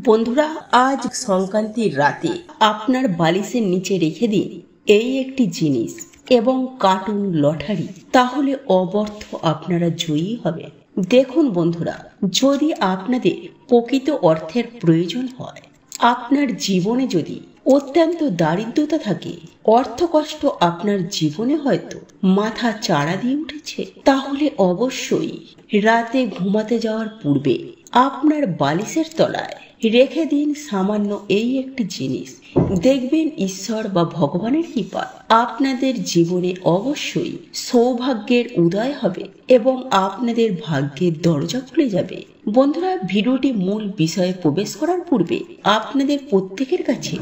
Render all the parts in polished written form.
বন্ধুরা, আজ সংক্রান্তির রাতে আপনার বালিশের নিচে রেখে দিন এই একটি জিনিস এবং কাটুন লটারি, তাহলে অবর্থ আপনারা জয়ী হবে। দেখুন বন্ধুরা, যদি আপনাদের প্রকৃত অর্থের প্রয়োজন হয়, আপনার জীবনে যদি অত্যন্ত দারিদ্রতা থাকে, অর্থকষ্ট আপনার জীবনে হয়তো মাথা চাড়া দিয়ে উঠেছে, তাহলে অবশ্যই রাতে ঘুমাতে যাওয়ার পূর্বে আপনার বালিশের তলায় রেখে দিন সামান্য এই একটি জিনিস। দেখবেন ঈশ্বর বা ভগবানের কৃপা আপনাদের জীবনে অবশ্যই সৌভাগ্যের উদয় হবে এবং আপনাদের ভাগ্যের দরজা খুলে যাবে। বন্ধুরা, ভিডিওটি মূল বিষয়ে প্রবেশ করার পূর্বে আপনাদের প্রত্যেকের কাছে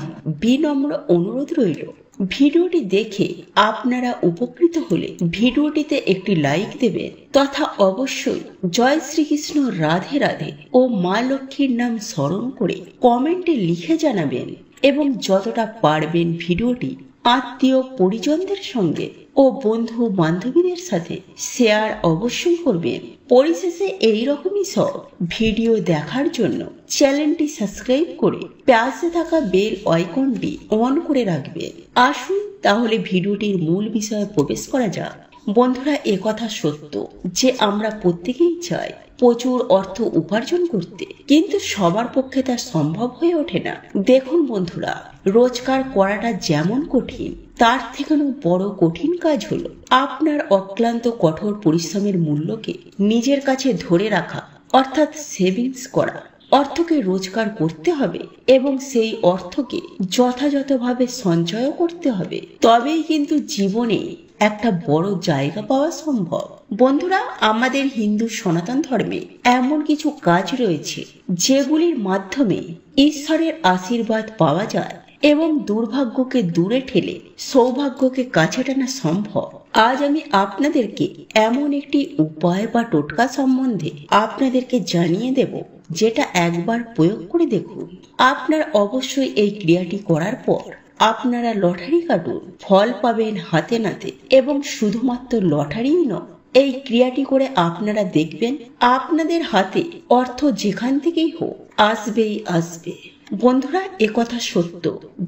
বিনম্র অনুরোধ রইল, ভিডিওটি দেখে আপনারা উপকৃত হলে ভিডিওটিতে একটি লাইক দেবেন তথা অবশ্যই জয় শ্রীকৃষ্ণ, রাধে রাধে ও মা লক্ষ্মীর নাম স্মরণ করে কমেন্টে লিখে জানাবেন এবং যতটা পারবেন ভিডিওটি আত্মীয় পরিজনদের সঙ্গে ও বন্ধু বান্ধবীদের সাথে শেয়ার অবশ্যই করবেন। পরিশেষে এইরকমই সব ভিডিও দেখার জন্য চ্যানেলটি সাবস্ক্রাইব করে পাশে থাকা বেল আইকনটি অন করে রাখবেন। আসুন তাহলে ভিডিওটির মূল বিষয়ে প্রবেশ করা যাক। বন্ধুরা, একথা সত্য যে আমরা প্রত্যেকেই চাই প্রচুর অর্থ উপার্জন করতে, কিন্তু সবার পক্ষে তা সম্ভব হয়ে ওঠে না। দেখুন বন্ধুরা, রোজগার করাটা যেমন কঠিন, তার থেকেও বড় কঠিন কাজ হলো আপনার অক্লান্ত কঠোর পরিশ্রমের মূল্যকে নিজের কাছে ধরে রাখা, অর্থাৎ সেভিংস করা। অর্থকে রোজগার করতে হবে এবং সেই অর্থকে যথাযথভাবে সঞ্চয় করতে হবে, তবেই কিন্তু জীবনে একটা বড় জায়গা পাওয়া সম্ভব। বন্ধুরা, আমাদের হিন্দু সনাতন ধর্মে এমন কিছু কাজ রয়েছে যেগুলির মাধ্যমে ঈশ্বরের আশীর্বাদ পাওয়া যায় এবং দুর্ভাগ্যকে দূরে ঠেলে সৌভাগ্যকে কাছে টানা সম্ভব। আজ আমি আপনাদেরকে এমন একটি উপায় বা টোটকা সম্বন্ধে আপনাদেরকে জানিয়ে দেব, যেটা একবার প্রয়োগ করে দেখুন। আপনার অবশ্যই এই ক্রিয়াটি করার পর আপনারা লটারি কাটুন, ফল পাবেন হাতে নাতে। এবং শুধুমাত্র লটারিই নয়, এই ক্রিয়াটি করে আপনারা দেখবেন আপনাদের হাতে অর্থ যেখান থেকেই হোক আসবেই আসবে। বন্ধুরা, একথা সত্য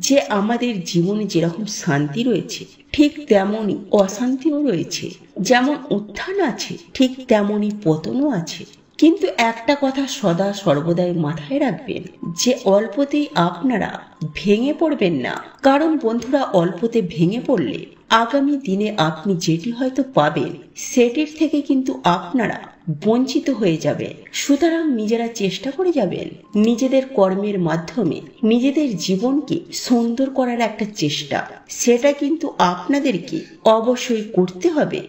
যে আমাদের জীবনে যেরকম শান্তি রয়েছে, ঠিক তেমনই অশান্তিও রয়েছে। যেমন উত্থান আছে, ঠিক তেমনই পতনও আছে। কিন্তু একটা কথা সদা সর্বদাই মাথায় রাখবেন যে অল্পতেই আপনারা ভেঙে পড়বেন না। কারণ বন্ধুরা, অল্পতে ভেঙে পড়লে আগামী দিনে আপনি যেটি হয়তো পাবেন, সেটির থেকে কিন্তু আপনারা বঞ্চিত হয়ে যাবে। সুতরাং নিজেরা চেষ্টা করে যাবেন নিজেদের কর্মের মাধ্যমে নিজেদের জীবনকে সুন্দর করার একটা চেষ্টা, সেটা কিন্তু আপনাদেরকে অবশ্যই করতে হবে।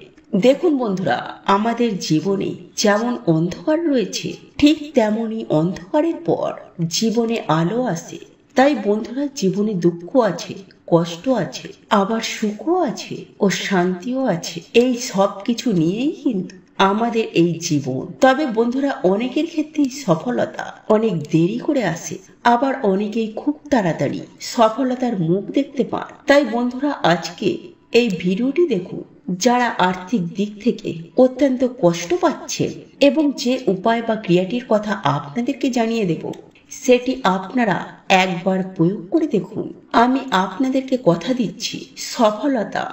দেখুন বন্ধুরা, আমাদের জীবনে যেমন অন্ধকার রয়েছে, ঠিক তেমনই অন্ধকারের পর জীবনে আলো আসে। তাই বন্ধুরা, জীবনে দুঃখ আছে, কষ্ট আছে, আবার সুখও আছে ও শান্তিও আছে। এই সব কিছু নিয়েই কিন্তু আমাদের এই জীবন। তবে বন্ধুরা, অনেকের ক্ষেত্রেই সফলতা অনেক দেরি করে আসে, আবার অনেকেই খুব তাড়াতাড়ি সফলতার মুখ দেখতে পান। তাই বন্ধুরা, আজকে এই ভিডিওটি দেখুন যারা আর্থিক দিক থেকে অত্যন্ত কষ্ট পাচ্ছেন, এবং যে উপায় বা ক্রিয়াটির কথা আপনাদেরকে জানিয়ে দেব, সেটি আপনারা একবার প্রয়োগ করে দেখুন। আমি আপনাদেরকে কথা দিচ্ছি, সফলতা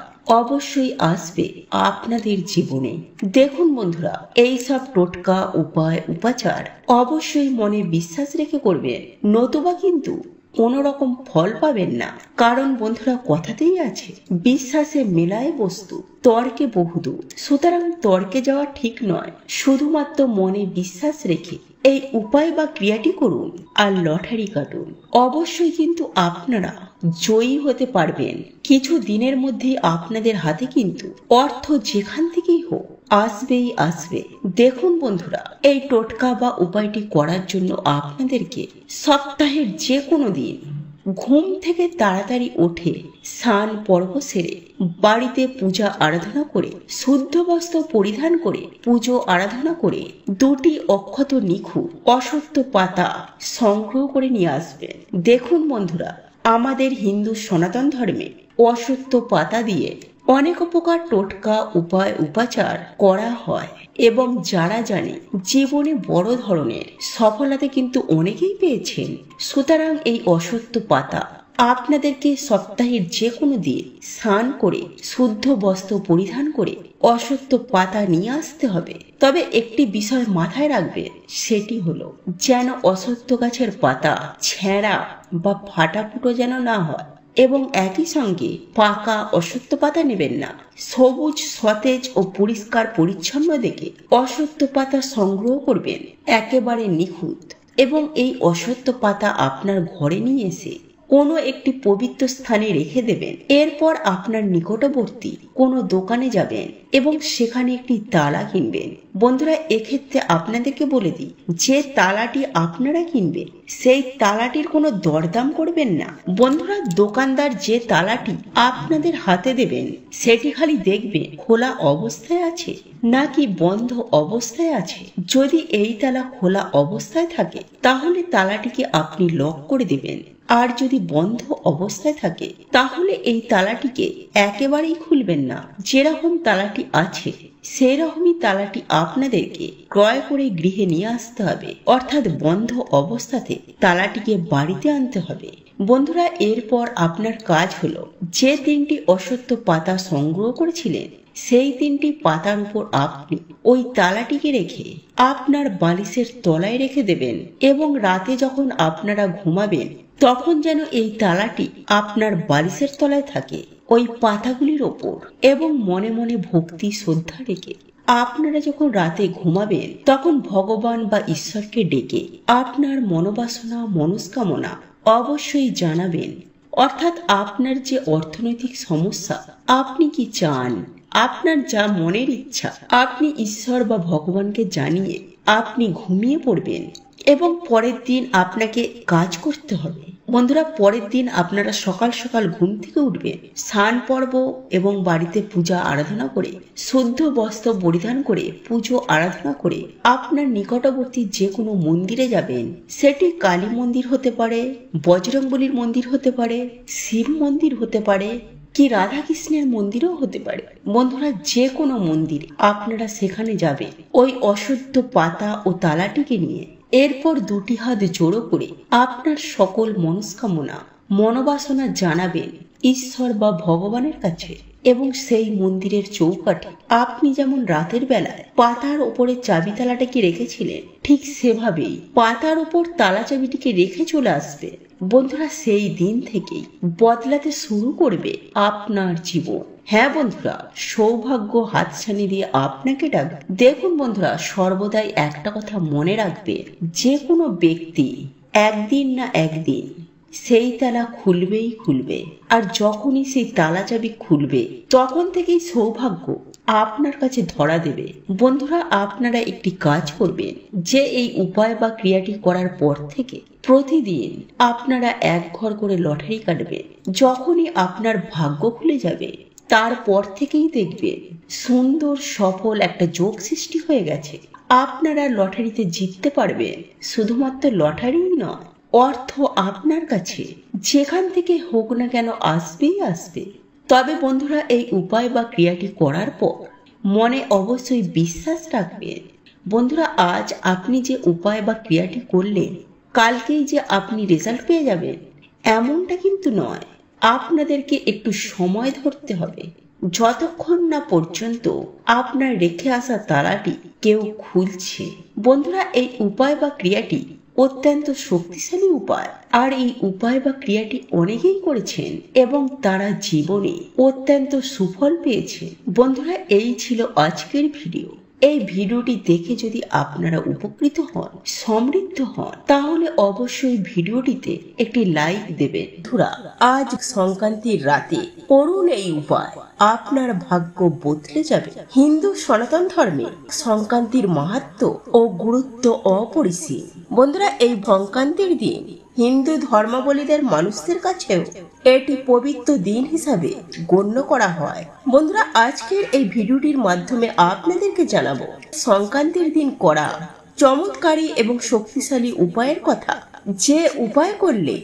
অবশ্যই আসবে আপনাদের জীবনে। দেখুন বন্ধুরা, এই সব টোটকা, উপায়, উপাচার অবশ্যই মনে বিশ্বাস রেখে করবেন, নতুবা কিন্তু কোনো রকম ফল পাবেন না। কারণ বন্ধুরা, কথাতেই আছে, বিশ্বাসে মেলায় বস্তু, তর্কে বহুদূর। সুতরাং তর্কে যাওয়া ঠিক নয়, শুধুমাত্র মনে বিশ্বাস রেখে এই উপায় বা ক্রিয়াটি করুন আর লটারি কাটুন। অবশ্যই কিন্তু আপনারা জয়ী হতে পারবেন। কিছু দিনের মধ্যে আপনাদের হাতে কিন্তু অর্থ যেখান থেকেই হোক আসবেই আসবে। দেখুন বন্ধুরা, এই টোটকা বা উপায়টি করার জন্য আপনাদেরকে সপ্তাহের যে কোনো দিন ঘুম থেকে তাড়াতাড়ি উঠে স্নান পর্ব সেরে বাড়িতে পূজা আরাধনা করে, শুদ্ধ বস্ত্র পরিধান করে পুজো আরাধনা করে, দুটি অক্ষত নিখুঁত অশ্বত্থ পাতা সংগ্রহ করে নিয়ে আসবেন। দেখুন বন্ধুরা, আমাদের হিন্দু সনাতন ধর্মে অশ্বত্থ পাতা দিয়ে অনেক প্রকার টোটকা উপায় উপাচার করা হয় এবং যারা জানে জীবনে বড় ধরনের সফলতা কিন্তু অনেকেই পেয়েছেন। সুতরাং এই অশ্বত্থ পাতা আপনাদেরকে সপ্তাহের যে কোনো দিন স্নান করে শুদ্ধ বস্ত্র পরিধান করে অশ্বত্থ পাতা নিয়ে আসতে হবে। তবে একটি বিষয় মাথায় রাখবেন, সেটি হলো যেন অশ্বত্থ গাছের পাতা ছেঁড়া বা ফাটাফুটো যেন না হয় এবং একই সঙ্গে পাকা অশ্বত্থ পাতা নেবেন না। সবুজ সতেজ ও পরিষ্কার পরিচ্ছন্ন দেখে অশ্বত্থ পাতা সংগ্রহ করবেন, একেবারে নিখুঁত। এবং এই অশ্বত্থ পাতা আপনার ঘরে নিয়ে এসে কোনো একটি পবিত্র স্থানে রেখে দেবেন। এরপর আপনার নিকটবর্তী কোনো দোকানে যাবেন এবং সেখানে একটি তালা কিনবেন। বন্ধুরা, এক্ষেত্রে আপনাদেরকে বলে দিই, যে তালাটি আপনারা কিনবেন সেই তালাটির কোনো দরদাম করবেন না। বন্ধুরা, দোকানদার যে তালাটি আপনাদের হাতে দেবেন সেটি খালি দেখবেন খোলা অবস্থায় আছে নাকি বন্ধ অবস্থায় আছে। যদি এই তালা খোলা অবস্থায় থাকে তাহলে তালাটিকে আপনি লক করে দেবেন, আর যদি বন্ধ অবস্থায় থাকে তাহলে এই তালাটিকে একেবারেই খুলবেন না। যেরকম তালাটি আছে সেরকমই তালাটি আপনাদেরকে ক্রয় করে গৃহে নিয়ে আসতে হবে, অর্থাৎ বন্ধ অবস্থাতে তালাটিকে বাড়িতে আনতে হবে। বন্ধুরা, এরপর আপনার কাজ হলো যে 3টি অশ্বত্থ পাতা সংগ্রহ করেছিলেন সেই 3টি পাতার উপর আপনি ওই তালাটিকে রেখে আপনার বালিশের তলায় রেখে দেবেন এবং রাতে যখন আপনারা ঘুমাবেন তখন যেন এই তালাটি আপনার বালিশের তলায় থাকে ওই পাতাগুলির ওপর। এবং মনে মনে ভক্তি শ্রদ্ধা রেখে আপনারা যখন রাতে ঘুমাবেন তখন ভগবান বা ঈশ্বরকে ডেকে আপনার মনোবাসনা মনস্কামনা অবশ্যই জানাবেন। অর্থাৎ আপনার যে অর্থনৈতিক সমস্যা, আপনি কি চান, আপনার যা মনের ইচ্ছা আপনি ঈশ্বর বা ভগবানকে জানিয়ে আপনি ঘুমিয়ে পড়বেন এবং পরের দিন আপনাকে কাজ করতে হবে। বন্ধুরা, পরের দিন আপনারা সকাল সকাল ঘুম থেকে উঠবেন, স্নান পর্ব এবং বাড়িতে পূজা আরাধনা করে শুদ্ধ বস্ত্র পরিধান করে পুজো আরাধনা করে আপনার নিকটবর্তী যে কোনো মন্দিরে যাবেন। সেটি কালী মন্দির হতে পারে, বজরংবলীর মন্দির হতে পারে, শিব মন্দির হতে পারে, কি রাধা কৃষ্ণের মন্দিরও হতে পারে। বন্ধুরা, যে কোনো মন্দির আপনারা সেখানে যাবেন ওই অশুদ্ধ পাতা ও তালাটিকে নিয়ে। এরপর 2টি হাত জোড়ো করে আপনার সকল মনস্কামনা মনোবাসনা জানাবেন ঈশ্বর বা ভগবানের কাছে। এবং সেই মন্দিরের চৌকাঠে আপনি যেমন রাতের বেলায় পাতার ওপরে চাবি তালাটাকে রেখেছিলেন ঠিক সেভাবেই পাতার ওপর তালা চাবিটিকে রেখে চলে আসবে। বন্ধুরা, সেই দিন থেকেই বদলাতে শুরু করবে আপনার জীবন। হ্যাঁ বন্ধুরা, সৌভাগ্য হাতছানি দিয়ে আপনাকে ডাকবে। দেখুন বন্ধুরা, সর্বদাই একটা কথা মনে রাখবে, যে কোনো ব্যক্তি একদিন না একদিন সেই তালা খুলবেই খুলবে। আর যখনই সেই তালা চাবি খুলবে তখন থেকেই সৌভাগ্য আপনার কাছে ধরা দেবে। বন্ধুরা, আপনারা একটি কাজ করবেন, যে এই উপায় বা ক্রিয়াটি করার পর থেকে প্রতিদিন আপনারা 1 ঘর করে লটারি কাটবেন। যখনই আপনার ভাগ্য খুলে যাবে তারপর থেকেই দেখবেন সুন্দর সফল একটা যোগ সৃষ্টি হয়ে গেছে। আপনারা লটারিতে জিততে পারবেন। শুধুমাত্র লটারিই নয়, অর্থ আপনার কাছে যেখান থেকে হোক না কেন আসবেই আসবে। তবে বন্ধুরা, এই উপায় বা ক্রিয়াটি করার পর মনে অবশ্যই বিশ্বাস রাখবেন। বন্ধুরা, আজ আপনি যে উপায় বা ক্রিয়াটি করলেন কালকেই যে আপনি রেজাল্ট পেয়ে যাবেন এমনটা কিন্তু নয়। আপনাদেরকে একটু সময় ধরতে হবে, যতক্ষণ না পর্যন্ত আপনার রেখে আসা তালাটি কেউ খুলছে। বন্ধুরা, এই উপায় বা ক্রিয়াটি অত্যন্ত শক্তিশালী উপায়, আর এই উপায় বা ক্রিয়াটি অনেকেই করেছেন এবং তারা জীবনে অত্যন্ত সুফল পেয়েছে। বন্ধুরা, এই ছিল আজকের ভিডিও। এই ভিডিওটি দেখে যদি আপনারা উপকৃত হন, সমৃদ্ধ হন, তাহলে অবশ্যই ভিডিওটিতে একটি লাইক দেবেন। বন্ধুরা, আজ সংক্রান্তির রাতে করুন এই উপায়, আপনার ভাগ্য বদলে যাবে। হিন্দু সনাতন ধর্মে সংক্রান্তির মাহাত্ম্য ও গুরুত্ব অপরিসীম। বন্ধুরা, এই সংক্রান্তির দিন হিন্দু ধর্মাবলীদের মানুষদের কাছেও এটি পবিত্র দিন হিসাবে গণ্য করা হয়। বন্ধুরা, আজকের এই ভিডিওটির মাধ্যমে আপনাদেরকে জানাবো সংক্রান্তির দিন করা চমৎকারী এবং শক্তিশালী উপায়ের কথা, যে উপায় করলে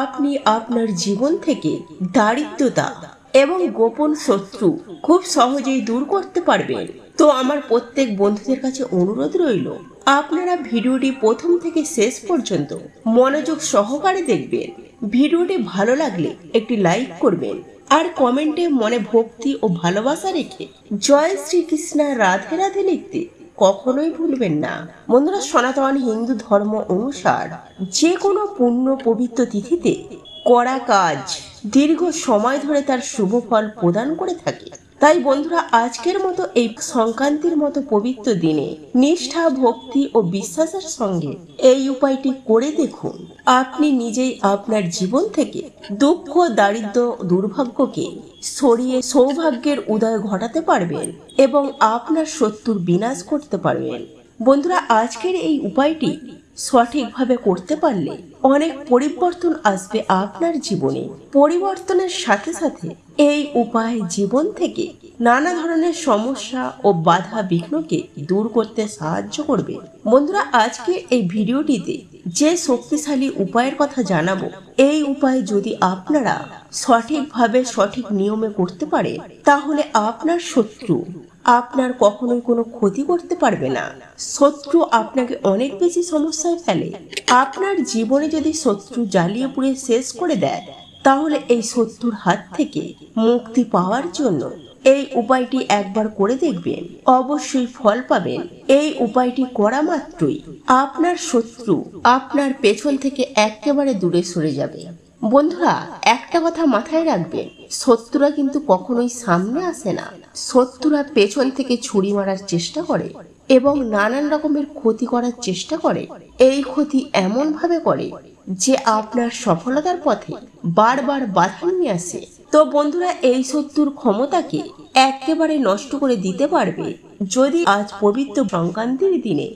আপনি আপনার জীবন থেকে দারিদ্রতা এবং গোপন শত্রু খুব সহজেই দূর করতে পারবেন। তো আমার প্রত্যেক বন্ধুদের কাছে অনুরোধ রইল, আপনারা ভিডিওটি প্রথম থেকে শেষ পর্যন্ত মনোযোগ সহকারে দেখবেন। ভিডিওটি ভালো লাগলে একটি লাইক করবেন আর কমেন্টে মনে ভক্তি ও ভালোবাসা রেখে জয় শ্রীকৃষ্ণ রাধে রাধে লিখতে কখনোই ভুলবেন না। বন্ধুরা, সনাতন হিন্দু ধর্ম অনুসার যে কোনো পূর্ণ পবিত্র তিথিতে করা কাজ দীর্ঘ সময় ধরে তার শুভ ফল প্রদান করে থাকে। তাই বন্ধুরা, আজকের মতো এই সংক্রান্তির মতো পবিত্র দিনে নিষ্ঠা, ভক্তি ও বিশ্বাসের সঙ্গে এই উপায়টি করে দেখুন। আপনি নিজেই আপনার জীবন থেকে দুঃখ, দারিদ্র, দুর্ভাগ্যকে সরিয়ে সৌভাগ্যের উদয় ঘটাতে পারবেন এবং আপনার শত্রুর বিনাশ করতে পারবেন। বন্ধুরা, আজকের এই উপায়টি সঠিকভাবে করতে পারলে অনেক পরিবর্তন আসবে আপনার জীবনে। পরিবর্তনের সাথে সাথে এই উপায় জীবন থেকে নানা ধরনের সমস্যা ও বাধা বিঘ্নকে দূর করতে সাহায্য করবে। বন্ধুরা, আজকে এই ভিডিওটিতে যে শক্তিশালী উপায়ের কথা জানাবো, এই উপায় যদি আপনারা সঠিকভাবে সঠিক নিয়মে করতে পারেন তাহলে আপনার শত্রু আপনার কখনোই কোনো ক্ষতি করতে পারবে না। শত্রু আপনাকে অনেক বেশি সমস্যায় ফেলে। আপনার জীবনে যদি শত্রু জ্বালিয়ে পুড়ে শেষ করে দেয় তাহলে এই শত্রুর হাত থেকে মুক্তি পাওয়ার জন্য এই উপায়টি একবার করে দেখবেন, অবশ্যই ফল পাবেন। এই উপায়টি করা মাত্রই আপনার শত্রু আপনার পেছন থেকে একেবারে দূরে সরে যাবে। বন্ধুরা, একটা কথা মাথায় রাখবেন, শত্রুরা কিন্তু কখনোই সামনে আসে না। শত্রুরা পেছন থেকে ছুরি মারার চেষ্টা করে এবং নানান রকমের ক্ষতি করার চেষ্টা করে। এই ক্ষতি এমন ভাবে করে যে আপনার সফলতার পথে বারবার বাধা নিয়ে আসে। তো বন্ধুরা, এই শত্রুর ক্ষমতাকে একেবারে নষ্ট করে দিতে পারবে যদি আজ পবিত্র সংক্রান্তির দিনে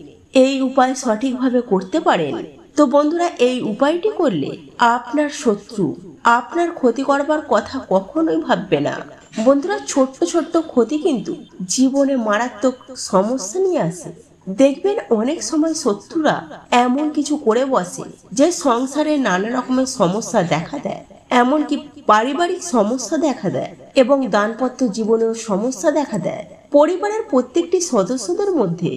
এই উপায় সঠিকভাবে করতে পারেন। তো বন্ধুরা, এই উপায়টি করলে আপনার শত্রু আপনার ক্ষতি করবার কথা কখনোই ভাববে না। বন্ধুরা, ছোট্ট ছোট্ট ক্ষতি কিন্তু জীবনে মারাত্মক সমস্যা নিয়ে আসে। দেখবেন অনেক সময় শত্রুরা এমন কিছু করে বসে যে সংসারে নানা রকমের সমস্যা দেখা দেয়, এমনকি পারিবারিক সমস্যা দেখা দেয় এবং দাম্পত্য জীবনেও সমস্যা দেখা দেয়। পরিবারের প্রত্যেকটি সদস্যদের মধ্যে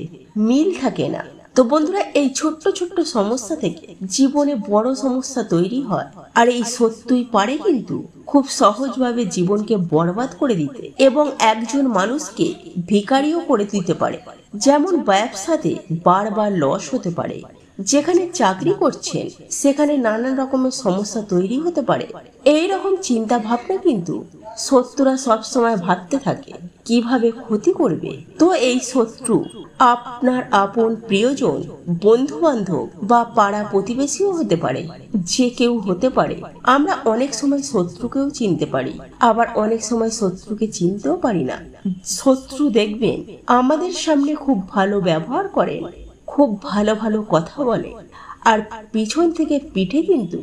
মিল থাকে না। তো বন্ধুরা, এই ছোট্ট ছোট্ট সমস্যা থেকে জীবনে বড় সমস্যা তৈরি হয়। আর এই সত্যই পারে কিন্তু খুব সহজভাবে জীবনকে বরবাদ করে দিতে এবং একজন মানুষকে ভিখারিও করে দিতে পারে। যেমন ব্যবসাতে বারবার লস হতে পারে, যেখানে চাকরি করছেন সেখানে নানান রকমের সমস্যা তৈরি হতে পারে। এই রকম চিন্তা ভাবনা কিন্তু শত্রুরা সবসময় ভাবতে থাকে কিভাবে ক্ষতি করবে। তো এই শত্রু আপনার আপন প্রিয়জন, বন্ধু বান্ধব বা পাড়া প্রতিবেশীও হতে পারে, যে কেউ হতে পারে। আমরা অনেক সময় শত্রুকেও চিনতে পারি, আবার অনেক সময় শত্রুকে চিনতেও পারি না। শত্রু দেখবেন আমাদের সামনে খুব ভালো ব্যবহার করেন, খুব ভালো ভালো কথা বলে, আর পিছন থেকে পিঠে কিন্তু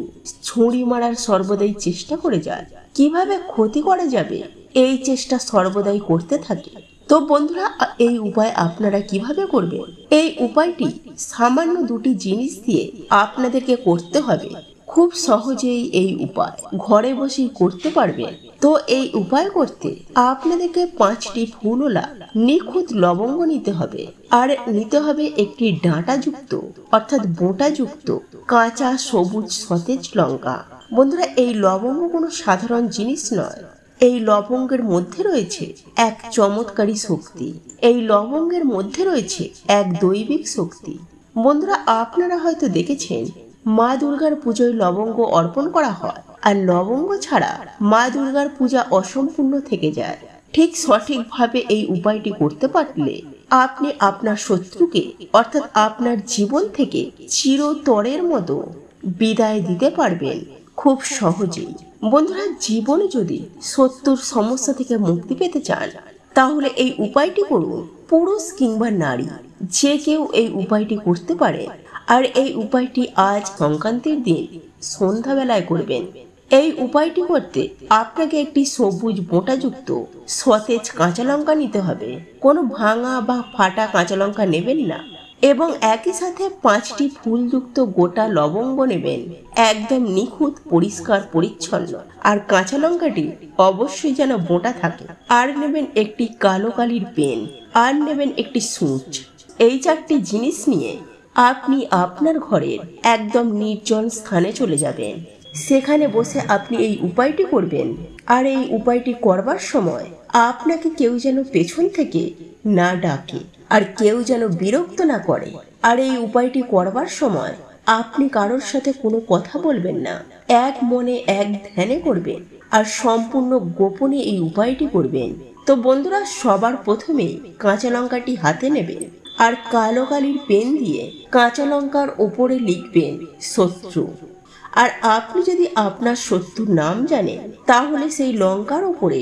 ছুরি মারার সর্বদাই চেষ্টা করে যায়। কিভাবে ক্ষতি করা যাবে এই চেষ্টা সর্বদাই করতে থাকে। তো বন্ধুরা, এই উপায় আপনারা কিভাবে করবেন? এই উপায়টি সামান্য দুটি জিনিস দিয়ে আপনাদেরকে করতে হবে। খুব সহজেই এই উপায় ঘরে বসেই করতে পারবেন। তো এই উপায় করতে আপনাদেরকে 5টি ফুলওলা নিখুঁত লবঙ্গ নিতে হবে, আর নিতে হবে একটি ডাঁটাযুক্ত অর্থাৎ বোঁটাযুক্ত কাঁচা সবুজ সতেজ লঙ্কা। বন্ধুরা, এই লবঙ্গ কোনো সাধারণ জিনিস নয়। এই লবঙ্গের মধ্যে রয়েছে এক চমৎকারী শক্তি। এই লবঙ্গের মধ্যে রয়েছে এক দৈবিক শক্তি। বন্ধুরা, আপনারা হয়তো দেখেছেন মা দুর্গার পুজোয় লবঙ্গ অর্পণ করা হয়, আর লবঙ্গ ছাড়া মা দুর্গার পূজা অসম্পূর্ণ থেকে যায়। ঠিক সঠিকভাবে এই উপায়টি করতে পারলে আপনি আপনার শত্রুকে অর্থাৎ আপনার জীবন থেকে চিরতরের মতো বিদায় দিতে পারবেন খুব সহজেই। বন্ধুরা, জীবনে যদি শত্রুর সমস্যা থেকে মুক্তি পেতে চান তাহলে এই উপায়টি করুন। পুরুষ কিংবা নারী যে কেউ এই উপায়টি করতে পারে। আর এই উপায়টি আজ সংক্রান্তির দিন সন্ধ্যাবেলায় করবেন। এই উপায়টি করতে আপনাকে একটি সবুজ বোঁটাযুক্ত সতেজ কাঁচা লঙ্কা নিতে হবে। কোনো ভাঙা বা ফাটা কাঁচা লঙ্কা নেবেন না। এবং একই সাথে 5টি ফুলযুক্ত গোটা লবঙ্গ নেবেন, একদম নিখুঁত পরিষ্কার পরিচ্ছন্ন। আর কাঁচা লঙ্কাটি অবশ্যই যেন মোটা থাকে। আর নেবেন একটি কালো কালির পেন, আর নেবেন একটি সূঁচ। এই 4টি জিনিস নিয়ে আপনি আপনার ঘরের একদম নির্জন স্থানে চলে যাবেন। সেখানে বসে আপনি এই উপায়টি করবেন। আর এই উপায়টি করবার সময় আপনাকে কেউ যেন পেছন থেকে না ডাকে, আর কেউ যেন বিরক্ত না করে। আর এই উপায়টি করবার সময় আপনি কারোর সাথে কোনো কথা বলবেন না, এক মনে এক ধ্যানে করবেন, আর সম্পূর্ণ গোপনে এই উপায়টি করবেন। তো বন্ধুরা, সবার প্রথমে কাঁচা লঙ্কাটি হাতে নেবেন, আর কালো কালির পেন দিয়ে কাঁচা লঙ্কার ওপরে লিখবেন শত্রু। আর আপনি যদি আপনার শত্রুর নাম জানেন, তাহলে সেই লঙ্কার ওপরে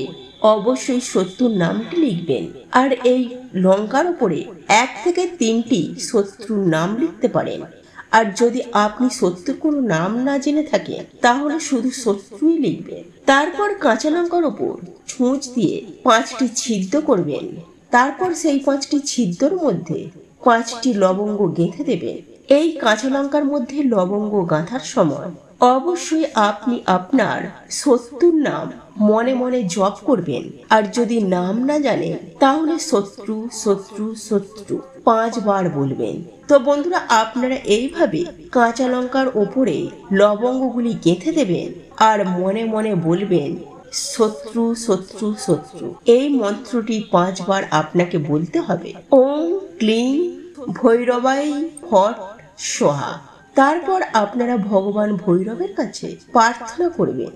অবশ্যই শত্রুর নামটি লিখবেন। আর এই লঙ্কার ওপরে 1 থেকে 3টি শত্রুর নাম লিখতে পারেন। আর যদি আপনি শত্রুর কোনো নাম না জেনে থাকেন, তাহলে শুধু শত্রুই লিখবেন। তারপর কাঁচা লঙ্কার ওপর ছুঁচ দিয়ে 5টি ছিদ্র করবেন। তারপর সেই 5টি ছিদ্রর মধ্যে 5টি লবঙ্গ গেঁথে দেবেন। এই কাঁচা লঙ্কার মধ্যে লবঙ্গ গাঁথার সময় অবশ্যই আপনি আপনার শত্রুর নাম মনে মনে জপ করবেন। আর যদি নাম না জানেন, তাহলে শত্রু শত্রু শত্রু 5 বার বলবেন। তো বন্ধুরা, আপনারা এইভাবে কাঁচা লঙ্কার ওপরে লবঙ্গগুলি গেঁথে দেবেন, আর মনে মনে বলবেন শত্রু শত্রু শত্রু। এই মন্ত্রটি 5 বার আপনাকে বলতে হবে। ওম ক্লিং ভৈরবাই ফট সোহা। তারপর আপনারা ভগবান ভৈরবের কাছে প্রার্থনা করবেন,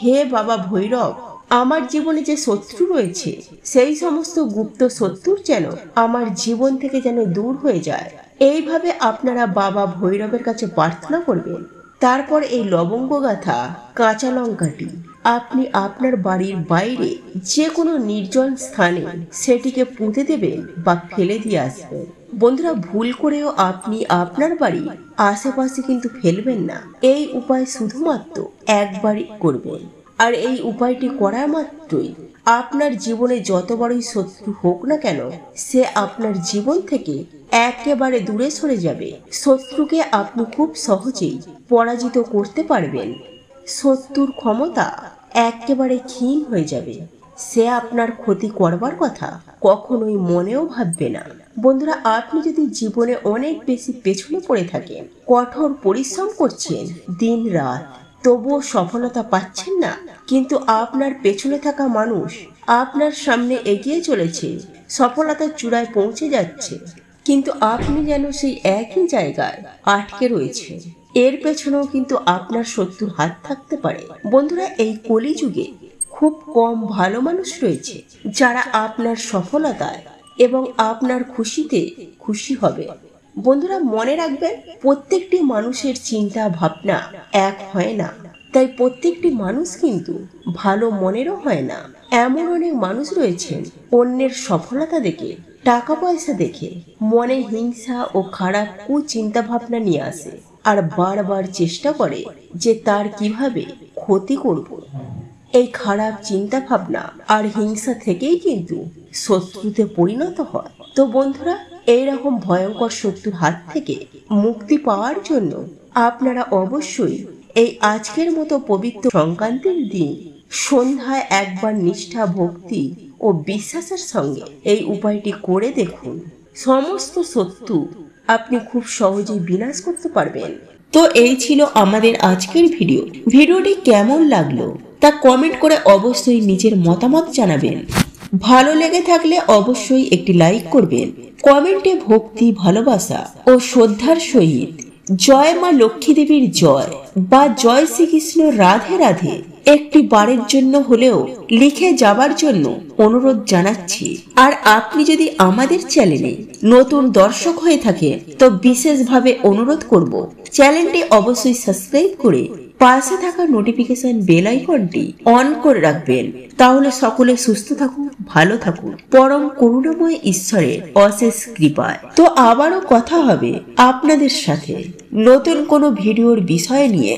হে বাবা ভৈরব, আমার জীবনে যে শত্রু রয়েছে, সেই সমস্ত গুপ্ত শত্রুর যেন আমার জীবন থেকে যেন দূর হয়ে যায়। এইভাবে আপনারা বাবা ভৈরবের কাছে প্রার্থনা করবেন। তারপর এই লবঙ্গ গাঁথা কাঁচা লঙ্কাটি আপনি আপনার বাড়ির বাইরে যে কোনো নির্জন স্থানে সেটিকে পুঁতে দেবেন বা ফেলে দিয়ে আসবেন। বন্ধুরা, ভুল করেও আপনি আপনার বাড়ির আশেপাশে কিন্তু ফেলবেন না। এই উপায় শুধুমাত্র একবারই করবেন। আর এই উপায়টি করা মাত্রই আপনার জীবনে যত বড়ই শত্রু হোক না কেন, সে আপনার জীবন থেকে একেবারে দূরে সরে যাবে। শত্রুকে আপনি খুব সহজেই পরাজিত করতে পারবেন। শত্রুর ক্ষমতা একেবারে ক্ষীণ হয়ে যাবে। সে আপনার ক্ষতি করবার কথা কখনোই মনেও ভাববে না। বন্ধুরা, আপনি যদি জীবনে অনেক বেশি পেছনে পড়ে থাকেন, কঠোর পরিশ্রম করছেন দিন রাত, তবুও সফলতা পাচ্ছেন না, কিন্তু আপনার পেছনে থাকা মানুষ আপনার সামনে এগিয়ে চলেছে, সফলতার চূড়ায় পৌঁছে যাচ্ছে, কিন্তু আপনি যেন সেই একই জায়গায় আটকে রয়েছে, এর পেছনেও কিন্তু আপনার শত্রুর হাত থাকতে পারে। বন্ধুরা, এই কলিযুগে খুব কম ভালো মানুষ রয়েছে যারা আপনার সফলতায় এবং আপনার খুশিতে খুশি হবে। বন্ধুরা, মনে রাখবেন, প্রত্যেকটি মানুষের চিন্তা ভাবনা এক হয় না, তাই প্রত্যেকটি মানুষ কিন্তু ভালো মনেরও হয় না। এমন অনেক মানুষ রয়েছেন অন্যের সফলতা দেখে, টাকা পয়সা দেখে মনে হিংসা ও খারাপ কুচিন্তা ভাবনা নিয়ে আসে, আর বারবার চেষ্টা করে যে তার কিভাবে ক্ষতি করব। এই খারাপ চিন্তা ভাবনা আর হিংসা থেকেই কিন্তু শত্রুতে পরিণত হয়। তো বন্ধুরা, এইরকম ভয়ঙ্কর শত্রুর হাত থেকে মুক্তি পাওয়ার জন্য আপনারা অবশ্যই এই আজকের মতো পবিত্র সংক্রান্তির দিন সন্ধ্যায় একবার নিষ্ঠা, ভক্তি ও বিশ্বাসের সঙ্গে এই উপায়টি করে দেখুন। সমস্ত শত্রু আপনি খুব সহজেই বিনাশ করতে পারবেন। তো এই ছিল আমাদের আজকের ভিডিওটি কেমন লাগলো তা কমেন্ট করে অবশ্যই নিজের মতামত জানাবেন। ভালো লেগে থাকলে অবশ্যই একটি লাইক করবেন। কমেন্টে ভক্তি, ভালোবাসা ও শ্রদ্ধার সহিত জয় মা লক্ষ্মী দেবীর জয় বা জয় শ্রীকৃষ্ণ রাধে রাধে একটি বারের জন্য হলেও লিখে যাবার জন্য অনুরোধ জানাচ্ছি। আর আপনি যদি আমাদের চ্যানেলে নতুন দর্শক হয়ে থাকে, তো বিশেষভাবে অনুরোধ করব চ্যানেলটি অবশ্যই সাবস্ক্রাইব করে পাশে থাকা নোটিফিকেশন বেল আইকনটি অন করে রাখবেন। তাহলে সকলে সুস্থ থাকুন, ভালো থাকুন, পরম করুণাময় ঈশ্বরের অশেষ কৃপায়। তো আবারও কথা হবে আপনাদের সাথে নতুন কোনো ভিডিওর বিষয় নিয়ে।